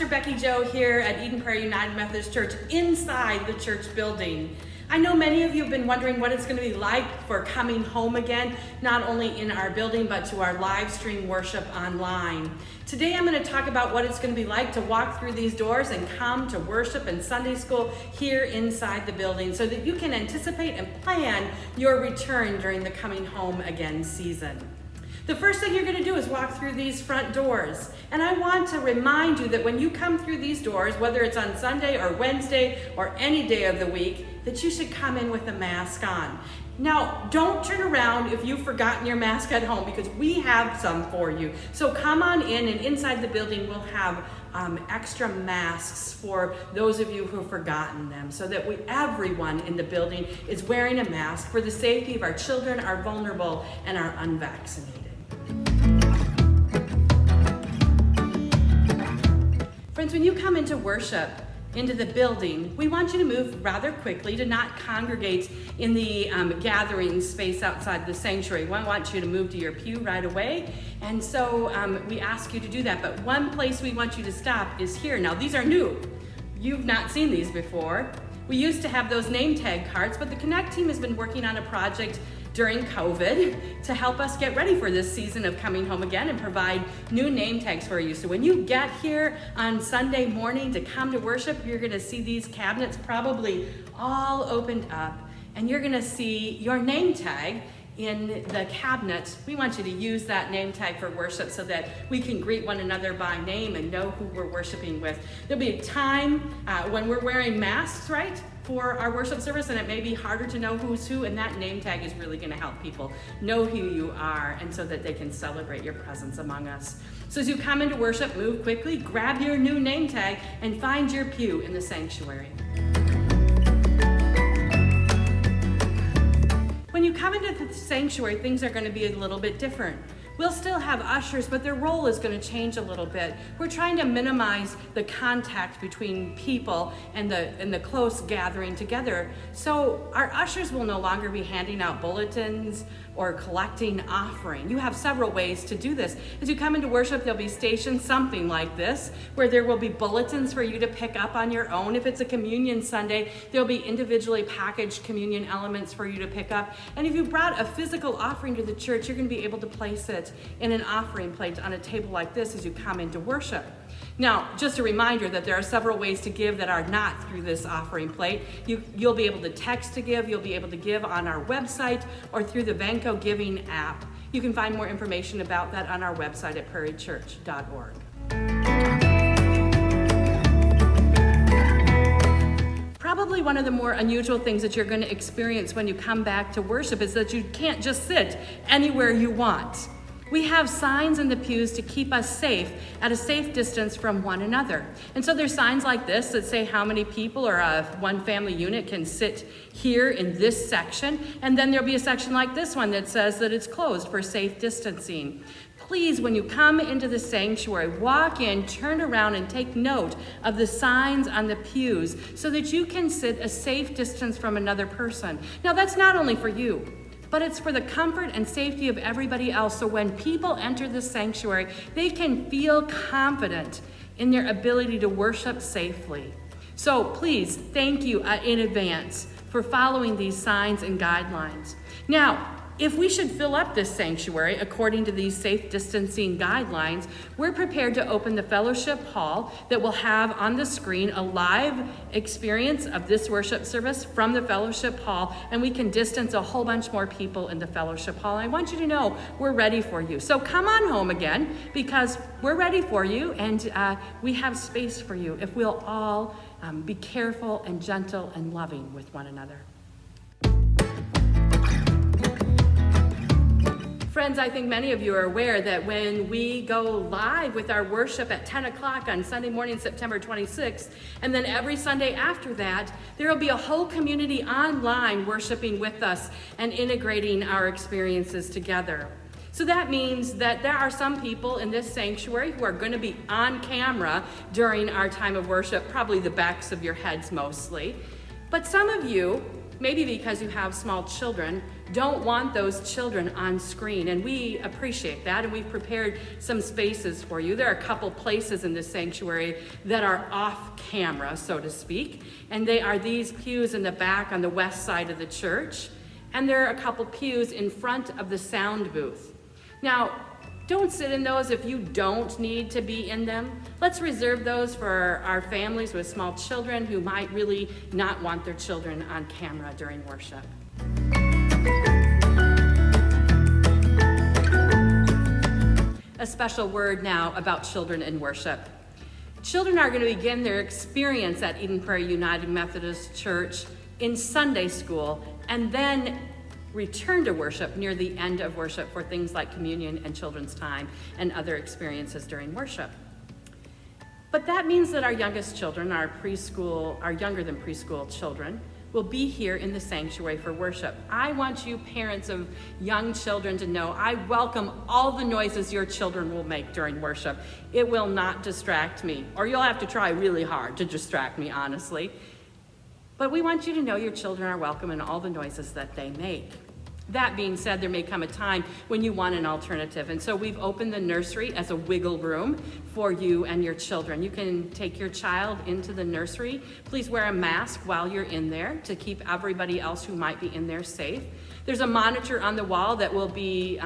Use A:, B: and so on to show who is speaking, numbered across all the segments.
A: Becky Joe here at Eden Prairie United Methodist Church inside the church building. I know many of you have been wondering what it's going to be like for coming home again, not only in our building, but to our live stream worship online. Today I'm going to talk about what it's going to be like to walk through these doors and come to worship and Sunday school here inside the building so that you can anticipate and plan your return during the coming home again season. The first thing you're going to do is walk through these front doors. And I want to remind you that when you come through these doors, whether it's on Sunday or Wednesday or any day of the week, that you should come in with a mask on. Now, don't turn around if you've forgotten your mask at home because we have some for you. So come on in, and inside the building we'll have extra masks for those of you who have forgotten them so that everyone in the building is wearing a mask for the safety of our children, our vulnerable, and our unvaccinated. Friends, when you come into worship, into the building, we want you to move rather quickly to not congregate in the gathering space outside the sanctuary. We want you to move to your pew right away, and so we ask you to do that. But one place we want you to stop is here. Now, these are new. You've not seen these before. We used to have those name tag cards, but the Connect team has been working on a project during COVID to help us get ready for this season of coming home again and provide new name tags for you. So when you get here on Sunday morning to come to worship, you're going to see these cabinets probably all opened up, and you're going to see your name tag in the cabinet. We want you to use that name tag for worship so that we can greet one another by name and know who we're worshiping with. There'll be a time when we're wearing masks, right, for our worship service, and it may be harder to know who's who, and that name tag is really going to help people know who you are and so that they can celebrate your presence among us. So as you come into worship, move quickly, grab your new name tag, and find your pew in the sanctuary. When you come into the sanctuary, things are going to be a little bit different. We'll still have ushers, but their role is going to change a little bit. We're trying to minimize the contact between people and the close gathering together. So our ushers will no longer be handing out bulletins or collecting offering. You have several ways to do this. As you come into worship, there'll be stationed something like this, where there will be bulletins for you to pick up on your own. If it's a communion Sunday, there'll be individually packaged communion elements for you to pick up. And if you brought a physical offering to the church, you're going to be able to place it in an offering plate on a table like this as you come into worship. Now, just a reminder that there are several ways to give that are not through this offering plate. You'll be able to text to give, you'll be able to give on our website or through the Vanco Giving app. You can find more information about that on our website at prairiechurch.org. Probably one of the more unusual things that you're going to experience when you come back to worship is that you can't just sit anywhere you want. We have signs in the pews to keep us safe at a safe distance from one another. And so there's signs like this that say how many people or one family unit can sit here in this section. And then there'll be a section like this one that says that it's closed for safe distancing. Please, when you come into the sanctuary, walk in, turn around, and take note of the signs on the pews so that you can sit a safe distance from another person. Now, that's not only for you, but it's for the comfort and safety of everybody else. So when people enter the sanctuary, they can feel confident in their ability to worship safely. So please, thank you in advance for following these signs and guidelines. Now, if we should fill up this sanctuary according to these safe distancing guidelines, we're prepared to open the fellowship hall that will have on the screen a live experience of this worship service from the fellowship hall, and we can distance a whole bunch more people in the fellowship hall. I want you to know we're ready for you. So come on home again because we're ready for you, and we have space for you if we'll all be careful and gentle and loving with one another. Friends, I think many of you are aware that when we go live with our worship at 10 o'clock on Sunday morning, September 26th, and then every Sunday after that, there will be a whole community online worshiping with us and integrating our experiences together. So that means that there are some people in this sanctuary who are going to be on camera during our time of worship, probably the backs of your heads mostly. But some of you maybe because you have small children, don't want those children on screen. And we appreciate that, and we've prepared some spaces for you. There are a couple places in this sanctuary that are off camera, so to speak, and they are these pews in the back on the west side of the church, and there are a couple pews in front of the sound booth. Now, don't sit in those if you don't need to be in them. Let's reserve those for our families with small children who might really not want their children on camera during worship. A special word now about children in worship. Children are going to begin their experience at Eden Prairie United Methodist Church in Sunday school, and then return to worship near the end of worship for things like communion and children's time and other experiences during worship. But that means that our youngest children, our younger than preschool children, will be here in the sanctuary for worship. I want you parents of young children to know I welcome all the noises your children will make during worship. It will not distract me, or you'll have to try really hard to distract me, honestly. But we want you to know your children are welcome in all the noises that they make. That being said, there may come a time when you want an alternative, and so we've opened the nursery as a wiggle room for you and your children. You can take your child into the nursery. Please wear a mask while you're in there to keep everybody else who might be in there safe. There's a monitor on the wall that will be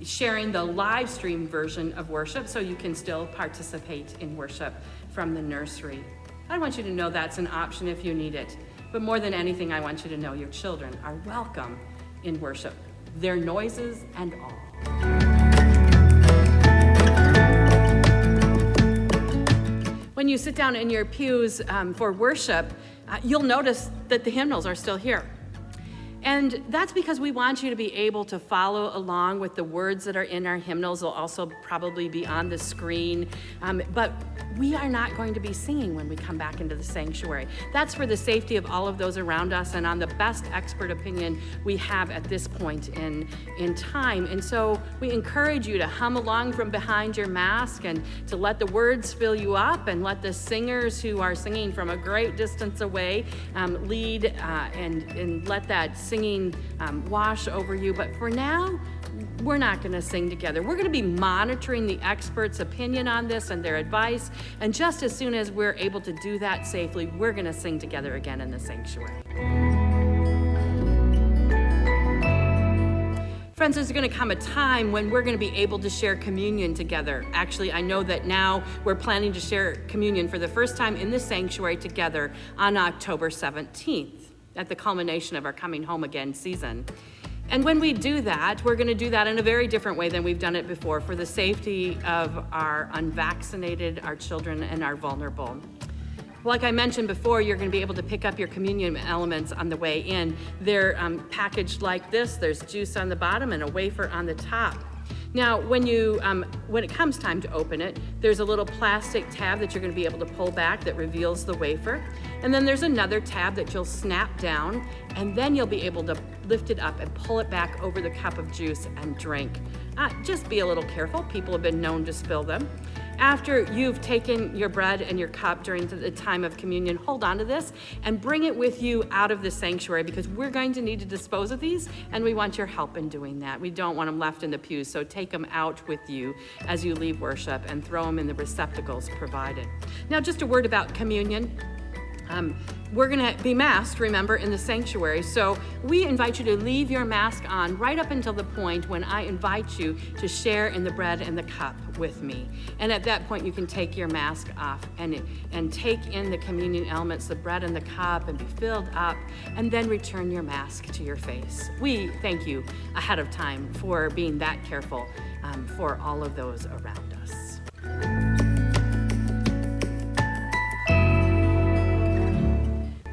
A: sharing the live stream version of worship, so you can still participate in worship from the nursery. I want you to know that's an option if you need it. But more than anything, I want you to know your children are welcome in worship, their noises and all. When you sit down in your pews for worship, you'll notice that the hymnals are still here. And that's because we want you to be able to follow along with the words that are in our hymnals. They'll also probably be on the screen. But we are not going to be singing when we come back into the sanctuary. That's for the safety of all of those around us and on the best expert opinion we have at this point in time. And so we encourage you to hum along from behind your mask and to let the words fill you up, and let the singers who are singing from a great distance away lead and let that singing wash over you. But for now, we're not going to sing together. We're going to be monitoring the experts' opinion on this and their advice. And just as soon as we're able to do that safely, we're going to sing together again in the sanctuary. Friends, there's going to come a time when we're going to be able to share communion together. Actually, I know that now we're planning to share communion for the first time in the sanctuary together on October 17th. At the culmination of our Coming Home Again season. And when we do that, we're going to do that in a very different way than we've done it before, for the safety of our unvaccinated, our children, and our vulnerable. Like I mentioned before, you're going to be able to pick up your communion elements on the way in. They're packaged like this. There's juice on the bottom and a wafer on the top. Now, when it comes time to open it, there's a little plastic tab that you're going to be able to pull back that reveals the wafer. And then there's another tab that you'll snap down, and then you'll be able to lift it up and pull it back over the cup of juice and drink. Just be a little careful. People have been known to spill them. After you've taken your bread and your cup during the time of communion, hold on to this and bring it with you out of the sanctuary, because we're going to need to dispose of these, and we want your help in doing that. We don't want them left in the pews, so take them out with you as you leave worship and throw them in the receptacles provided. Now, just a word about communion. We're going to be masked, remember, in the sanctuary. So we invite you to leave your mask on right up until the point when I invite you to share in the bread and the cup with me. And at that point, you can take your mask off and take in the communion elements, the bread and the cup, and be filled up, and then return your mask to your face. We thank you ahead of time for being that careful for all of those around us.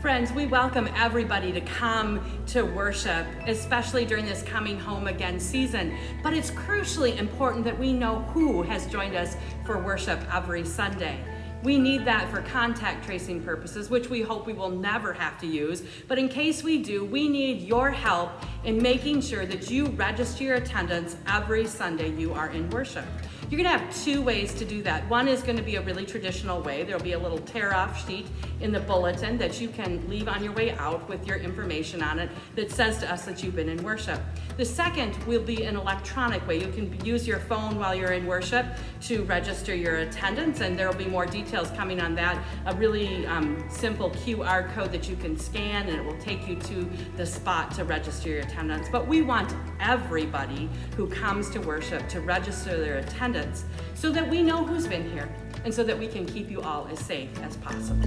A: Friends, we welcome everybody to come to worship, especially during this Coming Home Again season. But it's crucially important that we know who has joined us for worship every Sunday. We need that for contact tracing purposes, which we hope we will never have to use. But in case we do, we need your help in making sure that you register your attendance every Sunday you are in worship. You're gonna have two ways to do that. One is gonna be a really traditional way. There'll be a little tear-off sheet in the bulletin that you can leave on your way out with your information on it that says to us that you've been in worship. The second will be an electronic way. You can use your phone while you're in worship to register your attendance, and there will be more details coming on that. A really simple QR code that you can scan, and it will take you to the spot to register your attendance. But we want everybody who comes to worship to register their attendance so that we know who's been here and so that we can keep you all as safe as possible.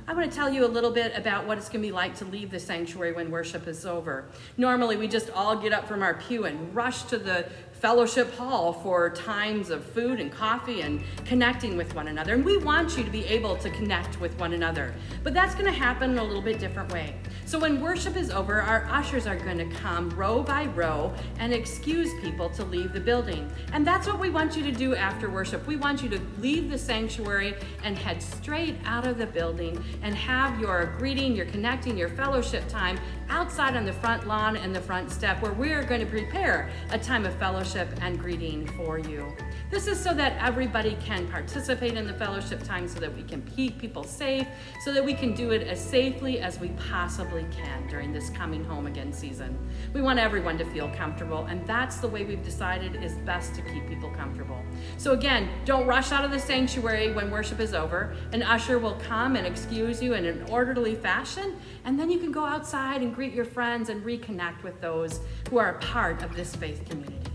A: I want to tell you a little bit about what it's going to be like to leave the sanctuary when worship is over. Normally, we just all get up from our pew and rush to the fellowship hall for times of food and coffee and connecting with one another. And we want you to be able to connect with one another. But that's going to happen in a little bit different way. So when worship is over, our ushers are going to come row by row and excuse people to leave the building. And that's what we want you to do after worship. We want you to leave the sanctuary and head straight out of the building and have your greeting, your connecting, your fellowship time outside on the front lawn and the front step, where we're going to prepare a time of fellowship and greeting for you. This is so that everybody can participate in the fellowship time, so that we can keep people safe, so that we can do it as safely as we possibly can during this coming home again season. We want everyone to feel comfortable, and that's the way we've decided is best to keep people comfortable. So again, don't rush out of the sanctuary when worship is over. An usher will come and excuse you in an orderly fashion, and then you can go outside and greet your friends and reconnect with those who are a part of this faith community.